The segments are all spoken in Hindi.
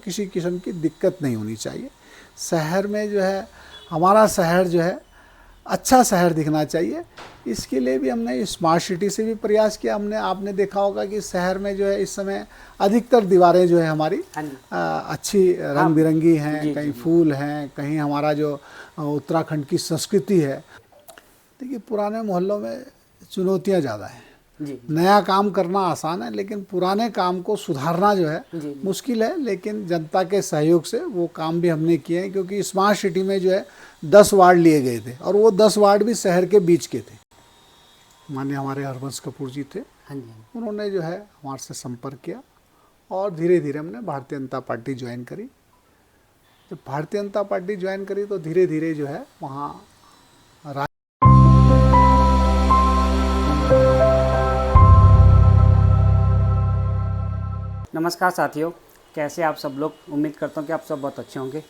किसी किस्म की दिक्कत नहीं होनी चाहिए। शहर में जो है हमारा शहर जो है अच्छा शहर दिखना चाहिए। इसके लिए भी हमने स्मार्ट सिटी से भी प्रयास किया। आपने देखा होगा कि शहर में जो है इस समय अधिकतर दीवारें जो है हमारी अच्छी रंग बिरंगी हैं, कहीं फूल हैं, कहीं हमारा जो उत्तराखंड की संस्कृति है। देखिए पुराने मोहल्लों में चुनौतियाँ ज़्यादा हैं। नया काम करना आसान है, लेकिन पुराने काम को सुधारना जो है मुश्किल है। लेकिन जनता के सहयोग से वो काम भी हमने किए हैं, क्योंकि स्मार्ट सिटी में जो है 10 वार्ड लिए गए थे और वो 10 वार्ड भी शहर के बीच के थे। माननीय हमारे हरबंस कपूर जी थे, उन्होंने जो है हमारे से संपर्क किया और धीरे धीरे हमने भारतीय जनता पार्टी ज्वाइन करी। जब भारतीय जनता पार्टी ज्वाइन करी तो धीरे धीरे जो है वहाँ नमस्कार साथियों, कैसे आप सब लोग। उम्मीद करता हूँ कि आप सब बहुत अच्छे होंगे।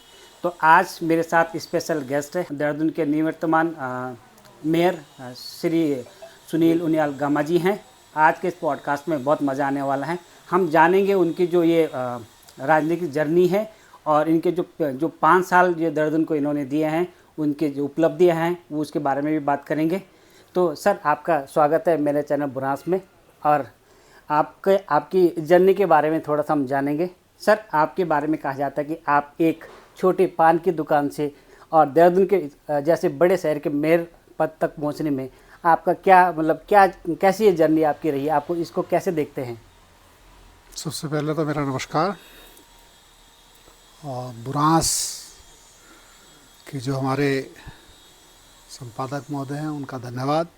तो आज मेरे साथ स्पेशल गेस्ट है देहरादून के निवर्तमान मेयर श्री सुनील उनियाल गामा जी हैं। आज के इस पॉडकास्ट में बहुत मज़ा आने वाला है। हम जानेंगे उनकी जो ये राजनीतिक जर्नी है और इनके जो 5 साल ये देहरादून को इन्होंने दिए हैं, उनके जो उपलब्धियाँ हैं वो उसके बारे में भी बात करेंगे। तो सर, आपका स्वागत है मेरे चैनल बुरांस में, और आपकी जर्नी के बारे में थोड़ा सा हम जानेंगे। सर, आपके बारे में कहा जाता है कि आप एक छोटे पान की दुकान से और देहरादून के जैसे बड़े शहर के मेयर पद तक पहुंचने में आपका कैसी ये जर्नी आपकी रही है, आपको इसको कैसे देखते हैं? सबसे पहले तो मेरा नमस्कार। और बुरांस के जो हमारे संपादक महोदय हैं उनका धन्यवाद।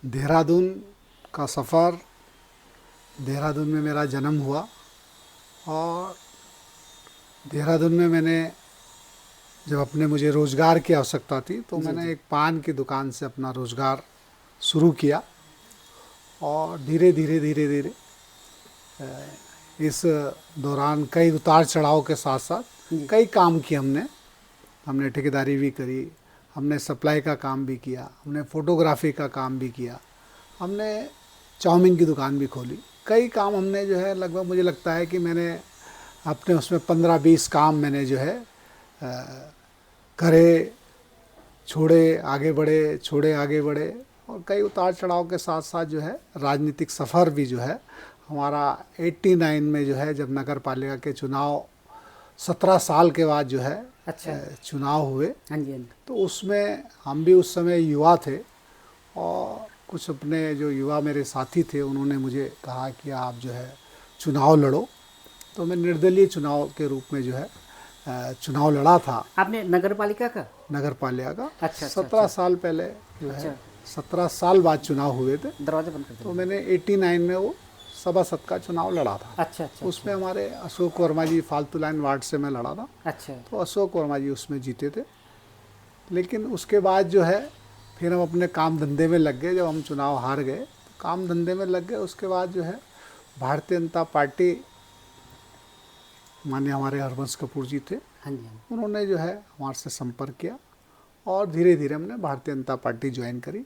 देहरादून का सफ़र, देहरादून में मेरा जन्म हुआ और देहरादून में जब मुझे रोज़गार की आवश्यकता थी तो मैंने एक पान की दुकान से अपना रोज़गार शुरू किया और धीरे धीरे इस दौरान कई उतार चढ़ाव के साथ साथ कई काम किए हमने ठेकेदारी भी करी, हमने सप्लाई का काम भी किया, हमने फ़ोटोग्राफी का काम भी किया, हमने चाउमीन की दुकान भी खोली। कई काम हमने जो है लगभग मुझे लगता है कि मैंने अपने उसमें 15-20 काम मैंने जो है करे, छोड़े आगे बढ़े और कई उतार चढ़ाव के साथ साथ जो है राजनीतिक सफ़र भी जो है हमारा 89 में जो है जब नगर पालिका के चुनाव 17 साल के बाद जो है चुनाव हुए। तो उसमें हम भी उस समय युवा थे और कुछ अपने जो युवा मेरे साथी थे उन्होंने मुझे कहा कि आप जो है चुनाव लड़ो। तो मैं निर्दलीय चुनाव के रूप में जो है चुनाव लड़ा था। आपने नगर पालिका का? 17 साल पहले जो है 17 साल बाद चुनाव हुए थे। दरवाजा बंद कर। तो मैंने 89 में वो सभासद का चुनाव लड़ा था। उसमें हमारे अशोक वर्मा जी फालतू लाइन वार्ड से मैं लड़ा था। तो अशोक वर्मा जी उसमें जीते थे। लेकिन उसके बाद जो है फिर हम अपने काम धंधे में लग गए। जब हम चुनाव हार गए तो काम धंधे में लग गए। उसके बाद जो है भारतीय जनता पार्टी, माननीय हमारे हरबंस कपूर जी थे, उन्होंने जो है हमारे से संपर्क किया और धीरे धीरे हमने भारतीय जनता पार्टी ज्वाइन करी।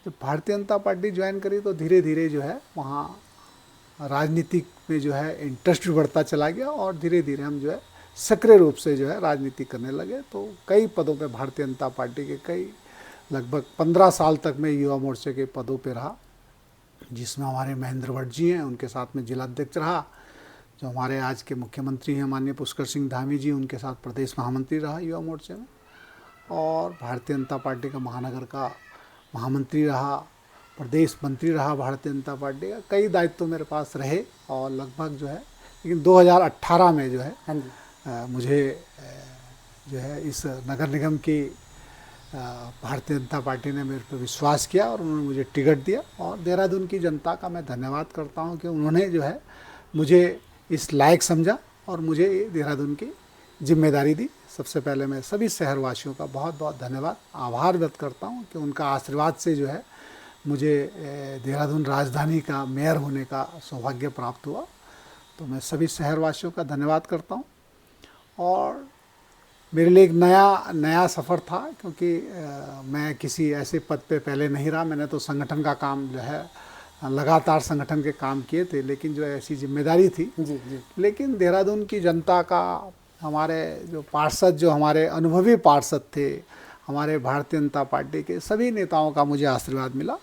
जब भारतीय जनता पार्टी ज्वाइन करी तो धीरे धीरे जो है वहाँ राजनीतिक में जो है इंटरेस्ट भी बढ़ता चला गया और धीरे धीरे हम जो है सक्रिय रूप से जो है राजनीति करने लगे। तो कई पदों पे भारतीय जनता पार्टी के कई लगभग 15 साल तक मैं युवा मोर्चे के पदों पे रहा, जिसमें हमारे महेंद्र भट्ट जी हैं, उनके साथ में जिला अध्यक्ष रहा। जो हमारे आज के मुख्यमंत्री हैं माननीय पुष्कर सिंह धामी जी, उनके साथ प्रदेश महामंत्री रहा युवा मोर्चे में, और भारतीय जनता पार्टी का महानगर का महामंत्री रहा, प्रदेश मंत्री रहा भारतीय जनता पार्टी का। कई दायित्व मेरे पास रहे और लगभग जो है, लेकिन 2018 में जो है मुझे जो है इस नगर निगम की भारतीय जनता पार्टी ने मेरे पर विश्वास किया और उन्होंने मुझे टिकट दिया। और देहरादून की जनता का मैं धन्यवाद करता हूं कि उन्होंने जो है मुझे इस लायक समझा और मुझे देहरादून की जिम्मेदारी दी। सबसे पहले मैं सभी शहरवासियों का बहुत बहुत धन्यवाद, आभार व्यक्त करता हूं कि उनका आशीर्वाद से जो है मुझे देहरादून राजधानी का मेयर होने का सौभाग्य प्राप्त हुआ। तो मैं सभी शहरवासियों का धन्यवाद करता हूं। और मेरे लिए एक नया सफ़र था, क्योंकि मैं किसी ऐसे पद पे पहले नहीं रहा। मैंने तो संगठन का काम जो है लगातार संगठन के काम किए थे, लेकिन जो ऐसी जिम्मेदारी थी, जी जी लेकिन देहरादून की जनता का, हमारे जो पार्षद, जो हमारे अनुभवी पार्षद थे, हमारे भारतीय जनता पार्टी के सभी नेताओं का मुझे आशीर्वाद मिला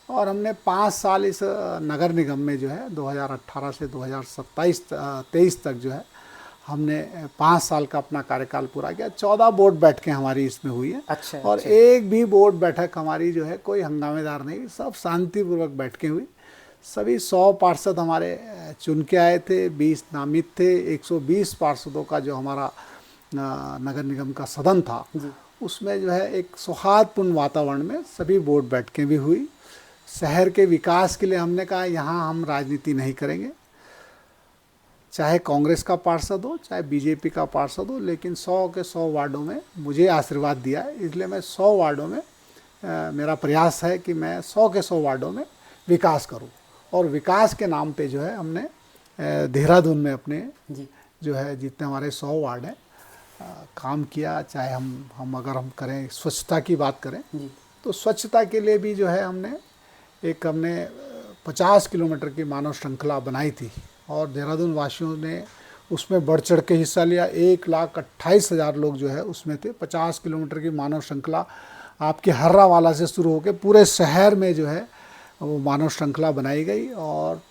और हमने 5 साल इस नगर निगम में जो है 2018 से 2023 तक जो है हमने 5 साल का अपना कार्यकाल पूरा किया। 14 बोर्ड बैठकें हमारी इसमें हुई है। अच्छा, और अच्छा। एक भी बोर्ड बैठक हमारी जो है कोई हंगामेदार नहीं, सब शांतिपूर्वक बैठकें हुई। सभी 100 पार्षद हमारे चुन के आए थे, 20 नामित थे। 120 पार्षदों का जो हमारा नगर निगम का सदन था, उसमें जो है एक सौहार्दपूर्ण वातावरण में सभी बोर्ड बैठकें भी हुई। शहर के विकास के लिए हमने कहा यहाँ हम राजनीति नहीं करेंगे, चाहे कांग्रेस का पार्षद हो चाहे बीजेपी का पार्षद हो, लेकिन 100 के 100 वार्डों में मुझे आशीर्वाद दिया है, इसलिए मैं 100 वार्डों में मेरा प्रयास है कि मैं 100 के 100 वार्डों में विकास करूं। और विकास के नाम पे जो है हमने देहरादून में अपने जो है जितने हमारे 100 वार्ड हैं काम किया। चाहे हम अगर हम करें स्वच्छता की बात करें तो स्वच्छता के लिए भी जो है हमने 50 किलोमीटर की मानव श्रृंखला बनाई थी और देहरादून वासियों ने उसमें बढ़ चढ़ के हिस्सा लिया। 1,28,000 लोग जो है उसमें थे। 50 किलोमीटर की मानव श्रृंखला आपके हर्रा वाला से शुरू होकर पूरे शहर में जो है वो मानव श्रृंखला बनाई गई और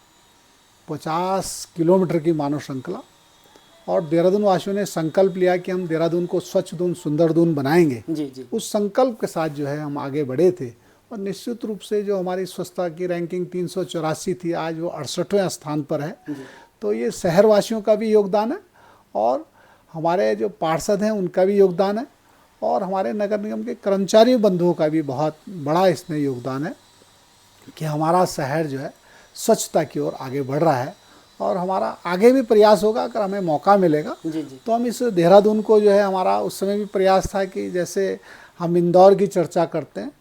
50 किलोमीटर की मानव श्रृंखला। और देहरादून वासियों ने संकल्प लिया कि हम देहरादून को स्वच्छ दून सुंदर दून बनाएंगे। जी। उस संकल्प के साथ जो है हम आगे बढ़े थे और निश्चित रूप से जो हमारी स्वच्छता की रैंकिंग 384 थी, आज वो 68वें स्थान पर है। तो ये शहरवासियों का भी योगदान है और हमारे जो पार्षद हैं उनका भी योगदान है और हमारे नगर निगम के कर्मचारी बंधुओं का भी बहुत बड़ा इसमें योगदान है कि हमारा शहर जो है स्वच्छता की ओर आगे बढ़ रहा है। और हमारा आगे भी प्रयास होगा, अगर हमें मौका मिलेगा तो हम इस देहरादून को जो है, हमारा उस समय भी प्रयास था कि जैसे हम इंदौर की चर्चा करते हैं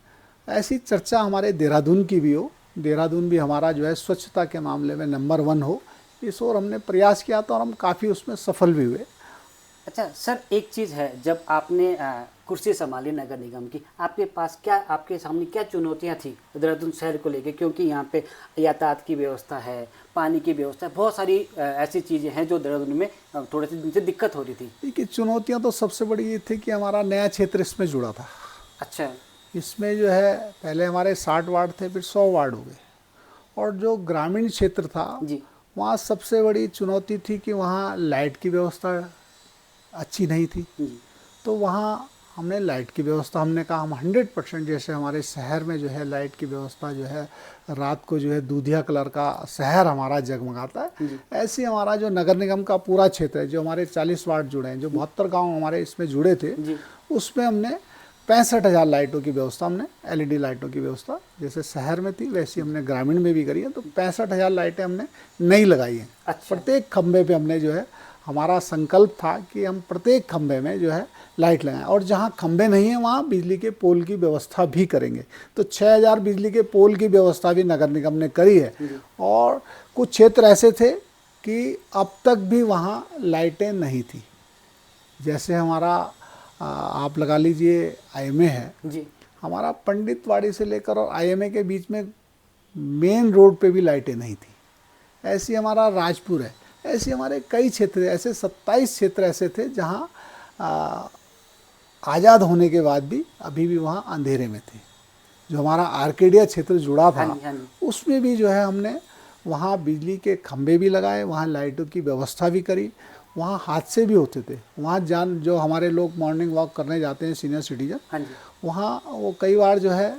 ऐसी चर्चा हमारे देहरादून की भी हो। देहरादून भी हमारा जो है स्वच्छता के मामले में नंबर 1 हो, इस ओर हमने प्रयास किया था और हम काफ़ी उसमें सफल भी हुए। अच्छा सर, एक चीज़ है, जब आपने कुर्सी संभाली नगर निगम की, आपके सामने क्या चुनौतियां थी देहरादून शहर को लेके? क्योंकि यहाँ पे यातायात की व्यवस्था है, पानी की व्यवस्था है, बहुत सारी ऐसी चीज़ें हैं जो देहरादून में थोड़े से दिन से दिक्कत हो रही थी। देखिए, चुनौतियाँ तो सबसे बड़ी ये थी कि हमारा नया क्षेत्र इसमें जुड़ा था। अच्छा। इसमें जो है पहले हमारे 60 वार्ड थे, फिर 100 वार्ड हो गए और जो ग्रामीण क्षेत्र था वहाँ सबसे बड़ी चुनौती थी कि वहाँ लाइट की व्यवस्था अच्छी नहीं थी। तो वहाँ हमने लाइट की व्यवस्था, हमने कहा हम 100%, जैसे हमारे शहर में जो है लाइट की व्यवस्था जो है रात को जो है दूधिया कलर का शहर हमारा जगमगाता है, ऐसे हमारा जो नगर निगम का पूरा क्षेत्र है, जो हमारे 40 वार्ड जुड़े हैं, जो 72 गांव हमारे इसमें जुड़े थे, उसमें हमने 65,000 लाइटों की व्यवस्था, हमने LED लाइटों की व्यवस्था जैसे शहर में थी वैसी हमने ग्रामीण में भी करी है। तो 65,000 लाइटें हमने नई लगाई हैं। अच्छा। प्रत्येक खंबे पे हमने जो है, हमारा संकल्प था कि हम प्रत्येक खंबे में जो है लाइट लगाएं और जहां खंबे नहीं हैं वहां बिजली के पोल की व्यवस्था भी करेंगे। तो 6,000 बिजली के पोल की व्यवस्था भी नगर निगम ने करी है। और कुछ क्षेत्र ऐसे थे कि अब तक भी वहां लाइटें नहीं थी। जैसे हमारा आप लगा लीजिए IMA है जी, हमारा पंडितवाड़ी से लेकर और IMA के बीच में मेन रोड पे भी लाइटें नहीं थी। ऐसी हमारा राजपुर है, ऐसे हमारे कई क्षेत्र, ऐसे 27 क्षेत्र ऐसे थे जहाँ आज़ाद होने के बाद भी अभी भी वहाँ अंधेरे में थे। जो हमारा आर्केडिया क्षेत्र जुड़ा था उसमें भी जो है हमने वहाँ बिजली के खंभे भी लगाए, वहाँ लाइटों की व्यवस्था भी करी। वहाँ हादसे भी होते थे, वहाँ जो हमारे लोग मॉर्निंग वॉक करने जाते हैं सीनियर सिटीजन, वहाँ वो कई बार जो है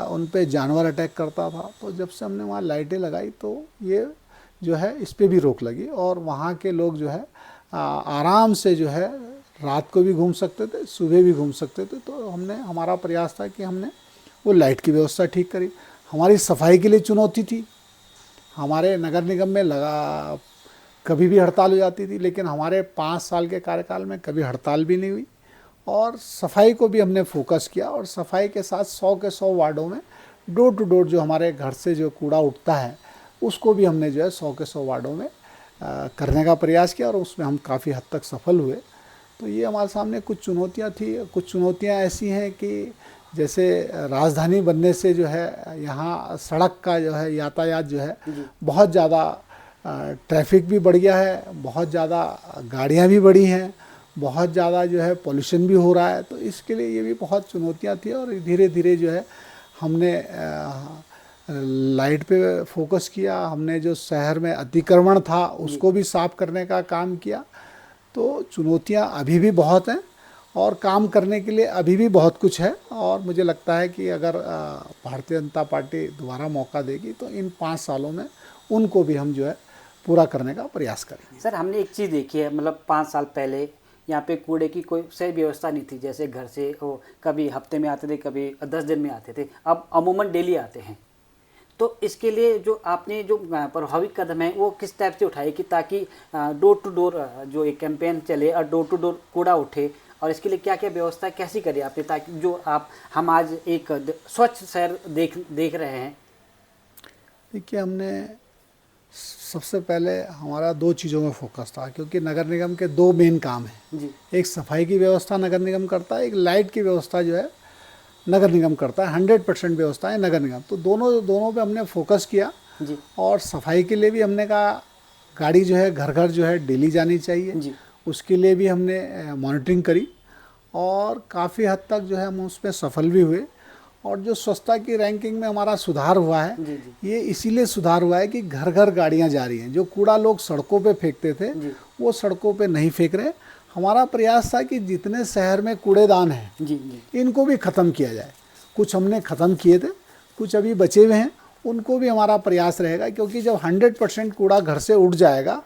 उन पे जानवर अटैक करता था। तो जब से हमने वहाँ लाइटें लगाई तो ये जो है इस पे भी रोक लगी और वहाँ के लोग जो है आराम से जो है रात को भी घूम सकते थे, सुबह भी घूम सकते थे। तो हमारा प्रयास था कि हमने वो लाइट की व्यवस्था ठीक करी। हमारी सफाई के लिए चुनौती थी। हमारे नगर निगम में कभी भी हड़ताल हो जाती थी, लेकिन हमारे 5 साल के कार्यकाल में कभी हड़ताल भी नहीं हुई। और सफाई को भी हमने फोकस किया और सफाई के साथ 100 के 100 वार्डों में डोर टू डोर जो हमारे घर से जो कूड़ा उठता है उसको भी हमने जो है 100 के 100 वार्डों में करने का प्रयास किया और उसमें हम काफ़ी हद तक सफल हुए। तो ये हमारे सामने कुछ चुनौतियाँ थी। कुछ चुनौतियाँ ऐसी हैं कि जैसे राजधानी बनने से जो है यहाँ सड़क का जो है यातायात जो है बहुत ज़्यादा ट्रैफिक भी बढ़ गया है, बहुत ज़्यादा गाड़ियाँ भी बढ़ी हैं, बहुत ज़्यादा जो है पोल्यूशन भी हो रहा है। तो इसके लिए ये भी बहुत चुनौतियाँ थी और धीरे धीरे जो है हमने लाइट पे फोकस किया, हमने जो शहर में अतिक्रमण था उसको भी साफ करने का काम किया। तो चुनौतियाँ अभी भी बहुत हैं और काम करने के लिए अभी भी बहुत कुछ है और मुझे लगता है कि अगर भारतीय जनता पार्टी दोबारा मौका देगी तो इन 5 सालों में उनको भी हम जो है पूरा करने का प्रयास करेंगे। सर हमने एक चीज़ देखी है, मतलब 5 साल पहले यहाँ पे कूड़े की कोई सही व्यवस्था नहीं थी। जैसे घर से वो कभी हफ्ते में आते थे, कभी 10 दिन में आते थे, अब अमूमन डेली आते हैं। तो इसके लिए जो आपने जो प्रभावी कदम है वो किस टाइप से उठाए कि ताकि डोर टू डोर जो एक कैंपेन चले और डोर टू डोर कूड़ा उठे, और इसके लिए क्या क्या व्यवस्था कैसी करी आपने ताकि जो हम आज एक स्वच्छ शहर देख रहे हैं? देखिए, हमने सबसे पहले हमारा 2 चीज़ों में फोकस था, क्योंकि नगर निगम के 2 मेन काम हैं जी। एक सफाई की व्यवस्था नगर निगम करता है, एक लाइट की व्यवस्था जो है नगर निगम करता है। 100% व्यवस्था है नगर निगम। तो दोनों पे हमने फोकस किया जी। और सफाई के लिए भी हमने कहा गाड़ी जो है घर घर जो है डेली जानी चाहिए जी। उसके लिए भी हमने मॉनिटरिंग करी और काफ़ी हद तक जो है हम उसमें सफल भी हुए। और जो स्वच्छता की रैंकिंग में हमारा सुधार हुआ है जी। जी। ये इसीलिए सुधार हुआ है कि घर घर गाड़ियां जा रही हैं। जो कूड़ा लोग सड़कों पे फेंकते थे वो सड़कों पे नहीं फेंक रहे। हमारा प्रयास था कि जितने शहर में कूड़ेदान हैं जी। जी। इनको भी ख़त्म किया जाए। कुछ हमने ख़त्म किए थे, कुछ अभी बचे हुए हैं, उनको भी हमारा प्रयास रहेगा, क्योंकि जब 100% कूड़ा घर से उठ जाएगा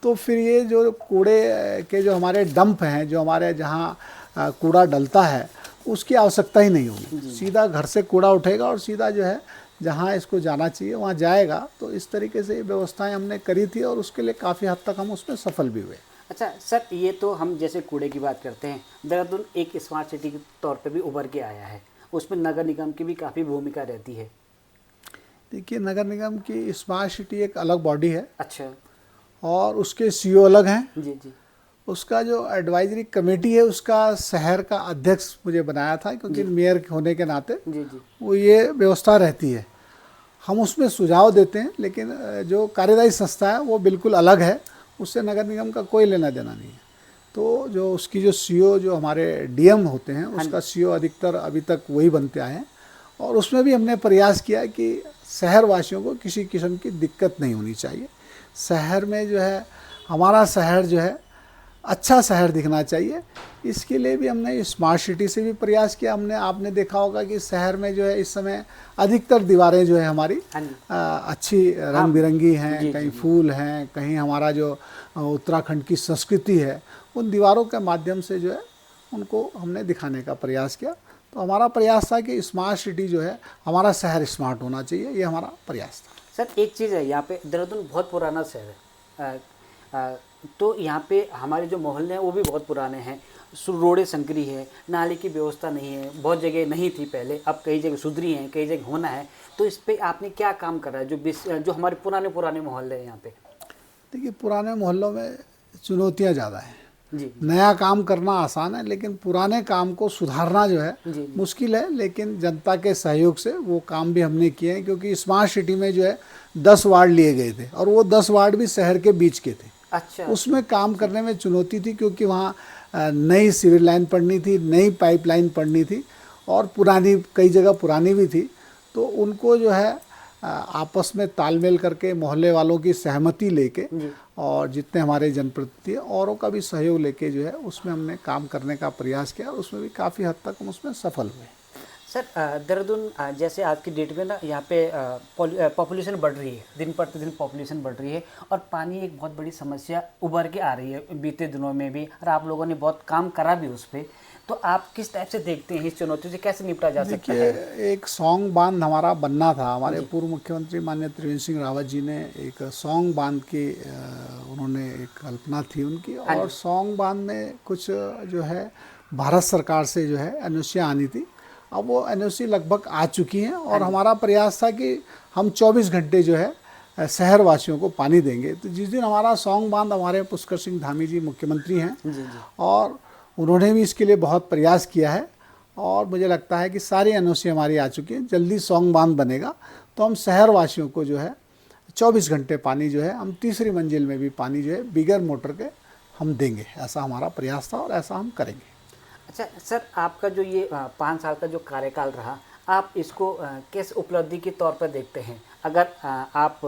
तो फिर ये जो कूड़े के जो हमारे डंप हैं, जो हमारे जहाँ कूड़ा डलता है, उसकी आवश्यकता ही नहीं होगी। सीधा घर से कूड़ा उठेगा और सीधा जो है जहाँ इसको जाना चाहिए वहाँ जाएगा। तो इस तरीके से व्यवस्थाएं हमने करी थी और उसके लिए काफ़ी हद तक हम उसमें सफल भी हुए। अच्छा सर, ये तो हम जैसे कूड़े की बात करते हैं, देहरादून एक स्मार्ट सिटी के तौर पे भी उभर के आया है, उसमें नगर निगम की भी काफ़ी भूमिका रहती है। देखिए, नगर निगम की स्मार्ट सिटी एक अलग बॉडी है। अच्छा। और उसके सीईओ अलग हैं। जी। जी। उसका जो एडवाइजरी कमेटी है उसका शहर का अध्यक्ष मुझे बनाया था, क्योंकि मेयर होने के नाते जी। जी। वो ये व्यवस्था रहती है। हम उसमें सुझाव देते हैं, लेकिन जो कार्यदायी संस्था है वो बिल्कुल अलग है, उससे नगर निगम का कोई लेना देना नहीं है। तो जो उसकी जो सीईओ जो हमारे डीएम होते हैं उसका सीईओ अधिकतर अभी तक वही बनते आए हैं। और उसमें भी हमने प्रयास किया कि शहर वासियों को किसी किस्म की दिक्कत नहीं होनी चाहिए। शहर में जो है हमारा शहर जो है अच्छा शहर दिखना चाहिए। इसके लिए भी हमने स्मार्ट सिटी से भी प्रयास किया। आपने देखा होगा कि शहर में जो है इस समय अधिकतर दीवारें जो है हमारी अच्छी रंग बिरंगी हैं, कहीं फूल हैं, कहीं हमारा जो उत्तराखंड की संस्कृति है उन दीवारों के माध्यम से जो है उनको हमने दिखाने का प्रयास किया। तो हमारा प्रयास था कि स्मार्ट सिटी जो है हमारा शहर स्मार्ट होना चाहिए, ये हमारा प्रयास था। सर एक चीज़ है, यहाँ पे देहरादून बहुत पुराना शहर है, तो यहाँ पे हमारे जो मोहल्ले हैं वो भी बहुत पुराने हैं, रोडें संकरी है, नाले की व्यवस्था नहीं है, बहुत जगह नहीं थी पहले, अब कई जगह सुधरी हैं, कई जगह होना है। तो इस पे आपने क्या काम करा है जो हमारे पुराने मोहल्ले हैं यहाँ पे? देखिए, पुराने मोहल्लों में चुनौतियाँ ज़्यादा हैं। जी। नया काम करना आसान है, लेकिन पुराने काम को सुधारना जो है मुश्किल है। लेकिन जनता के सहयोग से वो काम भी हमने किए हैं, क्योंकि स्मार्ट सिटी में जो है 10 वार्ड लिए गए थे और वो 10 वार्ड भी शहर के बीच के थे। अच्छा। उसमें काम करने में चुनौती थी, क्योंकि वहाँ नई सीवर लाइन पड़नी थी, नई पाइपलाइन पड़नी थी और पुरानी कई जगह पुरानी भी थी। तो उनको जो है आपस में तालमेल करके मोहल्ले वालों की सहमति लेके और जितने हमारे जनप्रतिनिधि औरों का भी सहयोग लेके जो है उसमें हमने काम करने का प्रयास किया और उसमें भी काफ़ी हद तक हम उसमें सफल हुए। सर देहरादून जैसे आज की डेट में ना यहाँ पे पॉपुलेशन बढ़ रही है, दिन प्रतिदिन पॉपुलेशन बढ़ रही है और पानी एक बहुत बड़ी समस्या उभर के आ रही है बीते दिनों में भी, और आप लोगों ने बहुत काम करा भी उस पर। तो आप किस टाइप से देखते हैं इस चुनौती से, कैसे निपटा जा सकता है? देखिए, एक सौंग बांध हमारा बनना था। हमारे पूर्व मुख्यमंत्री माननीय त्रिवेंद्र सिंह रावत जी ने एक सौंग बांध की उन्होंने एक कल्पना थी उनकी, और सौंग बांध में कुछ जो है भारत सरकार से जो है एनओसी आनी थी। अब वो एनओसी लगभग आ चुकी हैं और हमारा प्रयास था कि हम 24 घंटे जो है शहर वासियों को पानी देंगे। तो जिस दिन हमारा सौंग बांध, हमारे पुष्कर सिंह धामी जी मुख्यमंत्री हैं और उन्होंने भी इसके लिए बहुत प्रयास किया है और मुझे लगता है कि सारी एनओसी हमारी आ चुकी है। जल्दी सौंग बांध बनेगा तो हम शहर वासियों को जो है 24 घंटे पानी जो है हम तीसरी मंजिल में भी पानी जो है बिगर मोटर के हम देंगे। ऐसा हमारा प्रयास था और ऐसा हम करेंगे। अच्छा सर, आपका जो ये 5 साल का जो कार्यकाल रहा, आप इसको किस उपलब्धि के तौर पर देखते हैं? अगर आप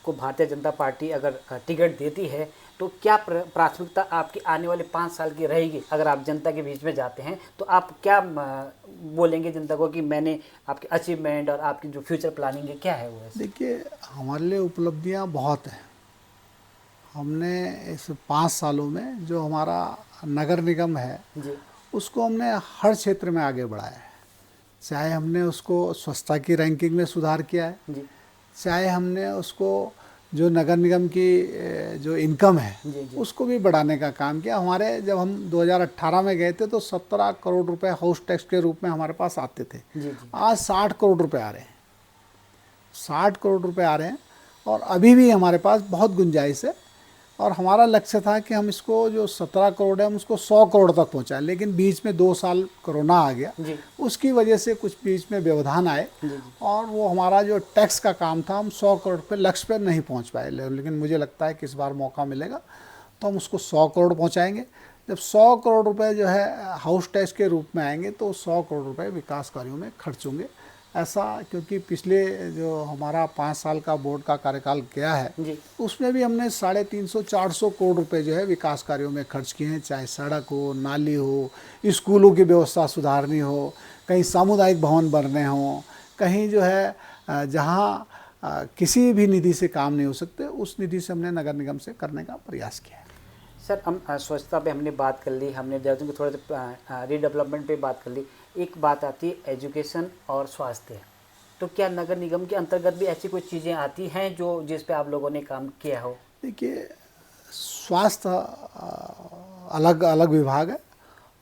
को भारतीय जनता पार्टी अगर टिकट देती है तो क्या प्राथमिकता आपकी आने वाले 5 साल की रहेगी? अगर आप जनता के बीच में जाते हैं तो आप क्या बोलेंगे जनता को कि मैंने आपके अचीवमेंट और आपकी जो फ्यूचर प्लानिंग है क्या है वो? देखिए, हमारे लिए उपलब्धियां बहुत हैं। हमने इस 5 सालों में जो हमारा नगर निगम है जी उसको हमने हर क्षेत्र में आगे बढ़ाया है। चाहे हमने उसको स्वच्छता की रैंकिंग में सुधार किया है, जी चाहे हमने उसको जो नगर निगम की जो इनकम है जी जी उसको भी बढ़ाने का काम किया। हमारे जब हम 2018 में गए थे तो 17 करोड़ रुपए हाउस टैक्स के रूप में हमारे पास आते थे। जी जी आज 60 करोड़ रुपए आ रहे हैं, 60 करोड़ रुपए आ रहे हैं। और अभी भी हमारे पास बहुत गुंजाइश है। और हमारा लक्ष्य था कि हम इसको जो 17 करोड़ है हम उसको 100 करोड़ तक पहुंचाएं, लेकिन बीच में 2 साल कोरोना आ गया, जी उसकी वजह से कुछ बीच में व्यवधान आए जी और वो हमारा जो टैक्स का काम था हम 100 करोड़ पे लक्ष्य पे नहीं पहुंच पाए। लेकिन मुझे लगता है कि इस बार मौका मिलेगा तो हम उसको 100 करोड़ पहुंचाएंगे। जब 100 करोड़ रुपए जो है हाउस टैक्स के रूप में आएंगे तो 100 करोड़ रुपए विकास कार्यों में खर्च होंगे। ऐसा क्योंकि पिछले जो हमारा 5 साल का बोर्ड का कार्यकाल गया है जी उसमें भी हमने 350-400 करोड़ रुपए जो है विकास कार्यों में खर्च किए हैं। चाहे सड़क हो, नाली हो, स्कूलों की व्यवस्था सुधारनी हो, कहीं सामुदायिक भवन बनने हों, कहीं जो है जहाँ किसी भी निधि से काम नहीं हो सकते उस निधि से हमने नगर निगम से करने का प्रयास किया है। सर, हम स्वच्छता पे हमने बात कर ली, हमने देहरादून के थोड़े से रीडेवलपमेंट पे बात कर ली। एक बात आती है एजुकेशन और स्वास्थ्य। तो क्या नगर निगम के अंतर्गत भी ऐसी कुछ चीज़ें आती हैं जो जिस पे आप लोगों ने काम किया हो? देखिए, स्वास्थ्य अलग अलग विभाग है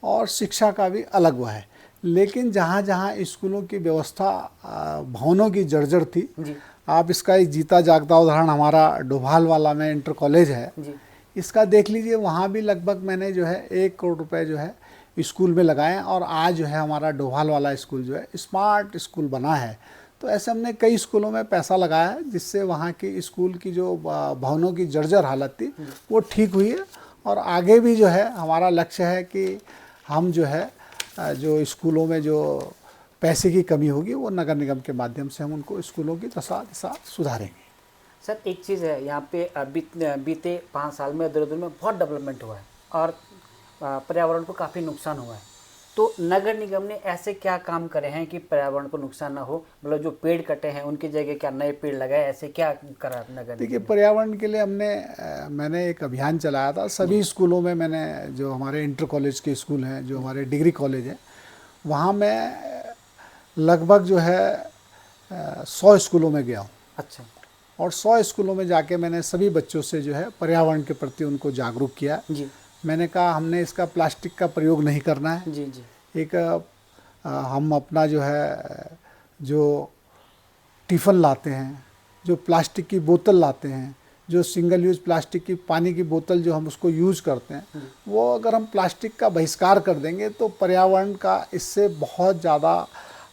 और शिक्षा का भी अलग वह है। लेकिन जहाँ जहाँ स्कूलों की व्यवस्था भवनों की जर्जर थी, जी आप इसका एक जीता जागता उदाहरण हमारा डोभाल वाला में इंटर कॉलेज है, जी इसका देख लीजिए। वहाँ भी लगभग मैंने जो है 1 करोड़ रुपए जो है स्कूल में लगाए हैं और आज जो है हमारा डोभाल वाला स्कूल जो है स्मार्ट स्कूल बना है। तो ऐसे हमने कई स्कूलों में पैसा लगाया है जिससे वहाँ की स्कूल की जो भवनों की जर्जर हालत थी वो ठीक हुई है। और आगे भी जो है हमारा लक्ष्य है कि हम जो है जो स्कूलों में जो पैसे की कमी होगी वो नगर निगम के माध्यम से हम उनको स्कूलों की दशा सुधारेंगे। सर, एक चीज़ है यहाँ पे बीते 5 साल में देहरादून में बहुत डेवलपमेंट हुआ है और पर्यावरण को काफ़ी नुकसान हुआ है। तो नगर निगम ने ऐसे क्या काम करे हैं कि पर्यावरण को नुकसान ना हो? मतलब जो पेड़ कटे हैं उनकी जगह क्या नए पेड़ लगाए, ऐसे क्या करा नगर देखिए, निगम? पर्यावरण के लिए मैंने एक अभियान चलाया था। सभी स्कूलों में मैंने जो हमारे इंटर कॉलेज के स्कूल हैं, जो हमारे डिग्री कॉलेज हैं, वहाँ मैं लगभग जो है 100 स्कूलों में गया हूँ। अच्छा और 100 स्कूलों में जाके मैंने सभी बच्चों से जो है पर्यावरण के प्रति उनको जागरूक किया। जी मैंने कहा हमने इसका प्लास्टिक का प्रयोग नहीं करना है। जी जी एक हम अपना जो है जो टिफ़िन लाते हैं, जो प्लास्टिक की बोतल लाते हैं, जो सिंगल यूज़ प्लास्टिक की पानी की बोतल जो हम उसको यूज़ करते हैं, वो अगर हम प्लास्टिक का बहिष्कार कर देंगे तो पर्यावरण का इससे बहुत ज़्यादा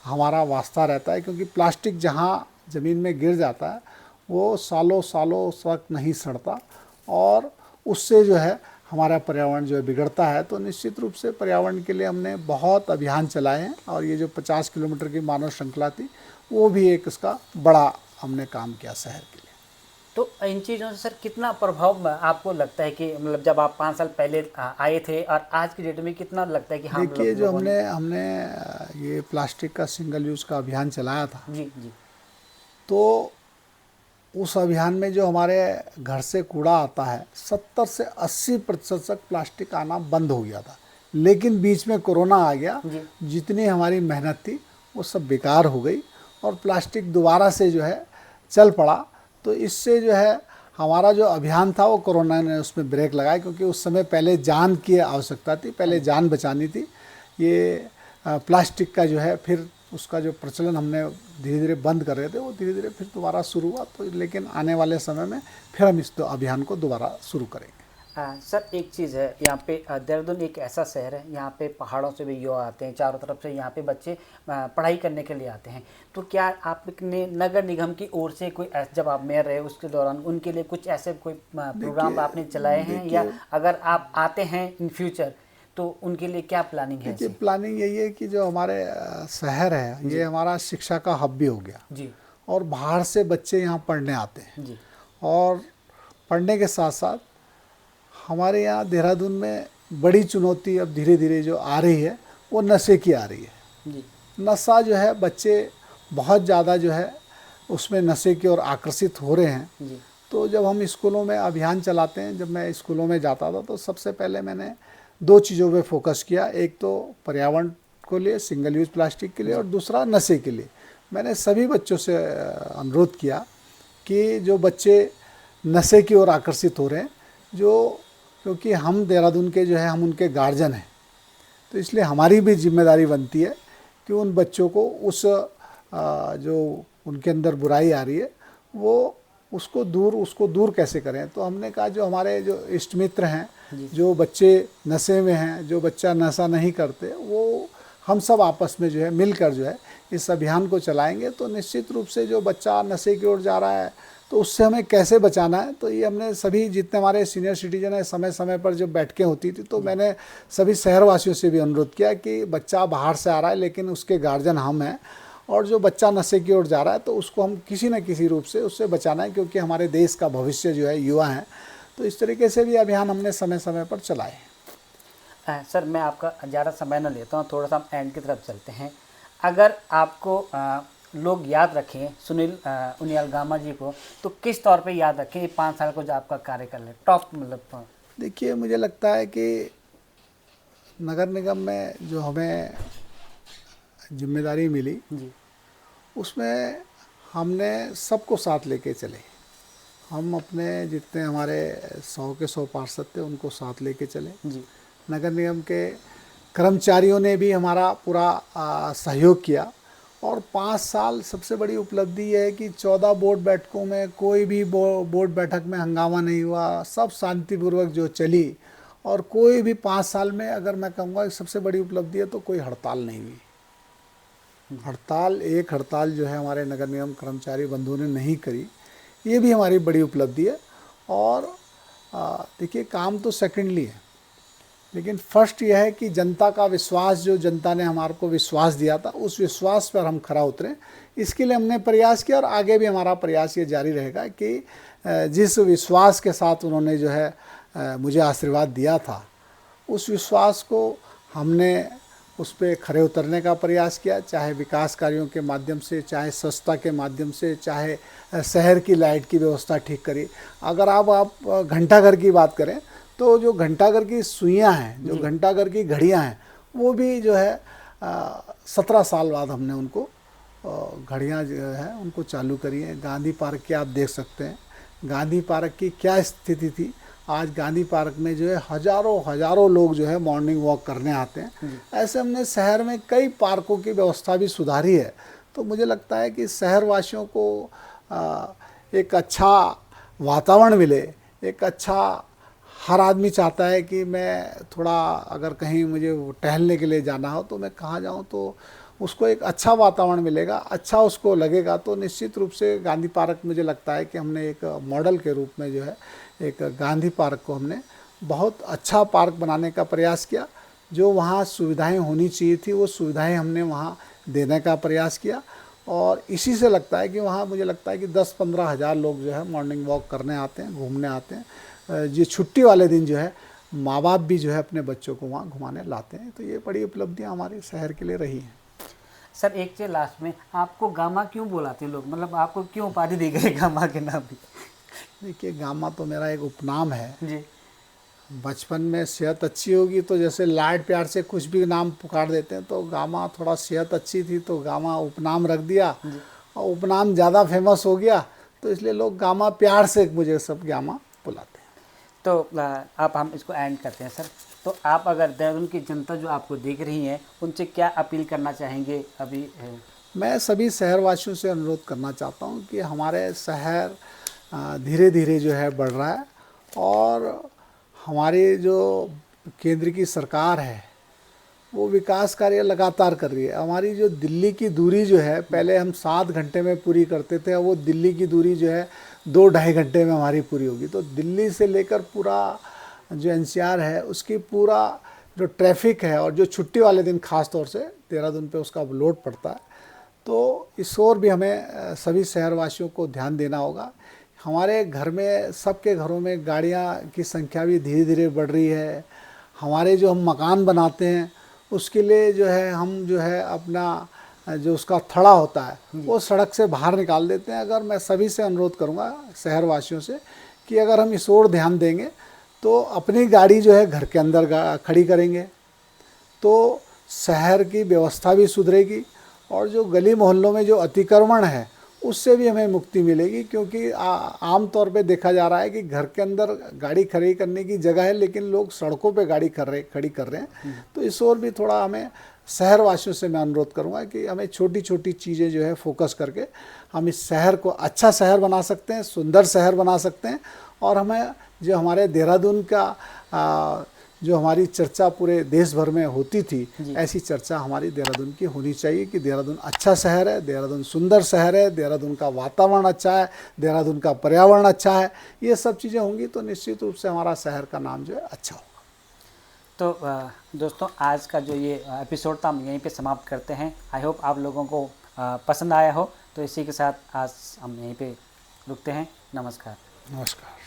हमारा वास्ता रहता है। क्योंकि प्लास्टिक जहाँ ज़मीन में गिर जाता है वो सालों सालों तक नहीं सड़ता और उससे जो है हमारा पर्यावरण जो है बिगड़ता है। तो निश्चित रूप से पर्यावरण के लिए हमने बहुत अभियान चलाए हैं और ये जो 50 किलोमीटर की मानव श्रृंखला थी वो भी एक इसका बड़ा हमने काम किया शहर के लिए। तो इन चीज़ों से सर कितना प्रभाव आपको लगता है कि मतलब जब आप 5 साल पहले आए थे और आज की डेट में कितना लगता है कि हाँ देखिए, जो लोगों ने? हमने ये प्लास्टिक का सिंगल यूज़ का अभियान चलाया था, जी जी तो उस अभियान में जो हमारे घर से कूड़ा आता है 70 से 80% तक प्लास्टिक आना बंद हो गया था। लेकिन बीच में कोरोना आ गया, जी जितनी हमारी मेहनत थी वो सब बेकार हो गई और प्लास्टिक दोबारा से जो है चल पड़ा। तो इससे जो है हमारा जो अभियान था वो कोरोना ने उसमें ब्रेक लगाया। क्योंकि उस समय पहले जान की आवश्यकता थी, पहले जान बचानी थी। ये प्लास्टिक का जो है फिर उसका जो प्रचलन हमने धीरे धीरे बंद कर रहे थे वो धीरे धीरे फिर दोबारा शुरू हुआ। तो लेकिन आने वाले समय में फिर हम इस अभियान को दोबारा शुरू करेंगे। सर एक चीज़ है यहाँ पे, देहरादून एक ऐसा शहर है, यहाँ पे पहाड़ों से भी युवा आते हैं, चारों तरफ से यहाँ पे बच्चे पढ़ाई करने के लिए आते हैं। तो क्या आपने नगर निगम की ओर से कोई जब आप मेयर रहे उसके दौरान उनके लिए कुछ ऐसे कोई प्रोग्राम आपने चलाए हैं, या अगर आप आते हैं इन फ्यूचर तो उनके लिए क्या प्लानिंग है? देखिए प्लानिंग यही है कि जो हमारे शहर है ये हमारा शिक्षा का हब भी हो गया जी और बाहर से बच्चे यहाँ पढ़ने आते हैं जी और पढ़ने के साथ साथ हमारे यहाँ देहरादून में बड़ी चुनौती अब धीरे धीरे जो आ रही है वो नशे की आ रही है। जी नशा जो है बच्चे बहुत ज़्यादा जो है उसमें नशे की ओर आकर्षित हो रहे हैं। जी तो जब हम स्कूलों में अभियान चलाते हैं, जब मैं स्कूलों में जाता था तो सबसे पहले मैंने दो चीज़ों पे फोकस किया। एक तो पर्यावरण को लिए, सिंगल यूज़ प्लास्टिक के लिए, और दूसरा नशे के लिए। मैंने सभी बच्चों से अनुरोध किया कि जो बच्चे नशे की ओर आकर्षित हो रहे हैं, जो क्योंकि हम देहरादून के जो है हम उनके गार्जियन हैं, तो इसलिए हमारी भी जिम्मेदारी बनती है कि उन बच्चों को उस जो उनके अंदर बुराई आ रही है वो उसको दूर कैसे करें। तो हमने कहा जो हमारे जो इष्ट मित्र हैं, जो बच्चे नशे में हैं, जो बच्चा नशा नहीं करते, वो हम सब आपस में जो है मिलकर जो है इस अभियान को चलाएंगे। तो निश्चित रूप से जो बच्चा नशे की ओर जा रहा है तो उससे हमें कैसे बचाना है, तो ये हमने सभी जितने हमारे सीनियर सिटीजन है समय समय पर जब बैठकें होती थी तो मैंने सभी शहरवासियों से भी अनुरोध किया कि बच्चा बाहर से आ रहा है लेकिन उसके गार्जियन हम हैं, और जो बच्चा नशे की ओर जा रहा है तो उसको हम किसी न किसी रूप से उससे बचाना है, क्योंकि हमारे देश का भविष्य जो है युवा हैं। तो इस तरीके से भी अभियान हमने समय समय पर चलाए हैं। सर मैं आपका ज़्यादा समय न लेता हूँ, थोड़ा सा हम एंड की तरफ चलते हैं। अगर आपको लोग याद रखें सुनील उनियाल गामा जी को, तो किस तौर पे याद रखें? 5 साल को जो आपका कार्यकाल है, टॉप मतलब। देखिए मुझे लगता है कि नगर निगम में जो हमें जिम्मेदारी मिली जी उसमें हमने सबको साथ लेके चले। हम अपने जितने हमारे 100 के 100 पार्षद थे उनको साथ लेके चले। जी नगर निगम के कर्मचारियों ने भी हमारा पूरा सहयोग किया, और 5 साल सबसे बड़ी उपलब्धि ये है कि 14 बोर्ड बैठकों में कोई भी बोर्ड बैठक में हंगामा नहीं हुआ, सब शांतिपूर्वक जो चली। और कोई भी 5 साल में अगर मैं कहूँगा सबसे बड़ी उपलब्धि है तो कोई हड़ताल नहीं हुई। एक हड़ताल जो है हमारे नगर निगम कर्मचारी बंधुओं ने नहीं करी, ये भी हमारी बड़ी उपलब्धि है। और देखिए काम तो सेकेंडली है, लेकिन फर्स्ट यह है कि जनता का विश्वास, जो जनता ने हमारे को विश्वास दिया था उस विश्वास पर हम खरा उतरें। इसके लिए हमने प्रयास किया और आगे भी हमारा प्रयास ये जारी रहेगा कि जिस विश्वास के साथ उन्होंने जो है मुझे आशीर्वाद दिया था, उस विश्वास को हमने उस पर खरे उतरने का प्रयास किया, चाहे विकास कार्यों के माध्यम से, चाहे स्वच्छता के माध्यम से, चाहे शहर की लाइट की व्यवस्था ठीक करी। अगर आप घंटाघर की बात करें तो जो घंटाघर की सुइयाँ हैं, जो घंटाघर की घड़ियाँ हैं, वो भी जो है 17 साल बाद हमने उनको घड़ियाँ जो है उनको चालू करी हैं। गांधी पार्क की आप देख सकते हैं, गांधी पार्क की क्या स्थिति थी। आज गांधी पार्क में जो है हजारों लोग जो है मॉर्निंग वॉक करने आते हैं। ऐसे हमने शहर में कई पार्कों की व्यवस्था भी सुधारी है। तो मुझे लगता है कि शहरवासियों को एक अच्छा वातावरण मिले, एक अच्छा, हर आदमी चाहता है कि मैं थोड़ा अगर कहीं मुझे टहलने के लिए जाना हो तो मैं कहाँ जाऊँ, तो उसको एक अच्छा वातावरण मिलेगा, अच्छा उसको लगेगा। तो निश्चित रूप से गांधी पार्क मुझे लगता है कि हमने एक मॉडल के रूप में जो है एक गांधी पार्क को हमने बहुत अच्छा पार्क बनाने का प्रयास किया। जो वहाँ सुविधाएं होनी चाहिए थी वो सुविधाएं हमने वहाँ देने का प्रयास किया, और इसी से लगता है कि वहाँ मुझे लगता है कि 10-15 हज़ार लोग जो है मॉर्निंग वॉक करने आते हैं, घूमने आते हैं। ये छुट्टी वाले दिन जो है माँ बाप भी जो है अपने बच्चों को वहाँ घुमाने लाते हैं। तो ये बड़ी उपलब्धियाँ हमारे शहर के लिए रही हैं। सर एक चीज़ लास्ट में, आपको गामा क्यों बुलाते हैं लोग, मतलब आपको क्यों उपाधि दी गई गामा के नाम की? देखिए गामा तो मेरा एक उपनाम है जी। बचपन में सेहत अच्छी होगी तो जैसे लाड प्यार से कुछ भी नाम पुकार देते हैं, तो गामा थोड़ा सेहत अच्छी थी तो गामा उपनाम रख दिया, और उपनाम ज़्यादा फेमस हो गया तो इसलिए लोग गामा प्यार से मुझे सब गामा बुलाते हैं। तो आप हम इसको एंड करते हैं सर। तो आप अगर देहरादून की जनता जो आपको देख रही है उनसे क्या अपील करना चाहेंगे अभी? मैं सभी शहरवासियों से अनुरोध करना चाहता हूँ कि हमारे शहर धीरे धीरे जो है बढ़ रहा है, और हमारी जो केंद्र की सरकार है वो विकास कार्य लगातार कर रही है। हमारी जो दिल्ली की दूरी जो है, पहले हम 7 घंटे में पूरी करते थे, वो दिल्ली की दूरी जो है 2-2.5 घंटे में हमारी पूरी होगी। तो दिल्ली से लेकर पूरा जो एनसीआर है उसकी पूरा जो ट्रैफिक है, और जो छुट्टी वाले दिन खास तौर से देहरादून पे उसका लोड पड़ता है, तो इस ओर भी हमें सभी शहरवासियों को ध्यान देना होगा। हमारे घर में, सबके घरों में गाड़ियाँ की संख्या भी धीरे धीरे बढ़ रही है। हमारे जो हम मकान बनाते हैं उसके लिए जो है हम जो है अपना जो उसका थड़ा होता है वो सड़क से बाहर निकाल देते हैं। अगर मैं सभी से अनुरोध करूंगा शहरवासियों से कि अगर हम इस ओर ध्यान देंगे तो अपनी गाड़ी जो है घर के अंदर खड़ी करेंगे तो शहर की व्यवस्था भी सुधरेगी, और जो गली मोहल्लों में जो अतिक्रमण है उससे भी हमें मुक्ति मिलेगी। क्योंकि आम तौर पे देखा जा रहा है कि घर के अंदर गाड़ी खड़ी करने की जगह है लेकिन लोग सड़कों पे गाड़ी खड़ी कर रहे हैं। तो इस ओर भी थोड़ा हमें शहरवासियों से मैं अनुरोध करूंगा कि हमें छोटी छोटी चीज़ें जो है फोकस करके हम इस शहर को अच्छा शहर बना सकते हैं, सुंदर शहर बना सकते हैं। और हमें जो हमारे देहरादून का जो हमारी चर्चा पूरे देश भर में होती थी, ऐसी चर्चा हमारी देहरादून की होनी चाहिए कि देहरादून अच्छा शहर है, देहरादून सुंदर शहर है, देहरादून का वातावरण अच्छा है, देहरादून का पर्यावरण अच्छा है। ये सब चीज़ें होंगी तो निश्चित रूप से हमारा शहर का नाम जो है अच्छा होगा। तो दोस्तों, आज का जो ये एपिसोड था हम यहीं पे समाप्त करते हैं। आई होप आप लोगों को पसंद आया हो। तो इसी के साथ आज हम यहीं पे रुकते हैं। नमस्कार। नमस्कार।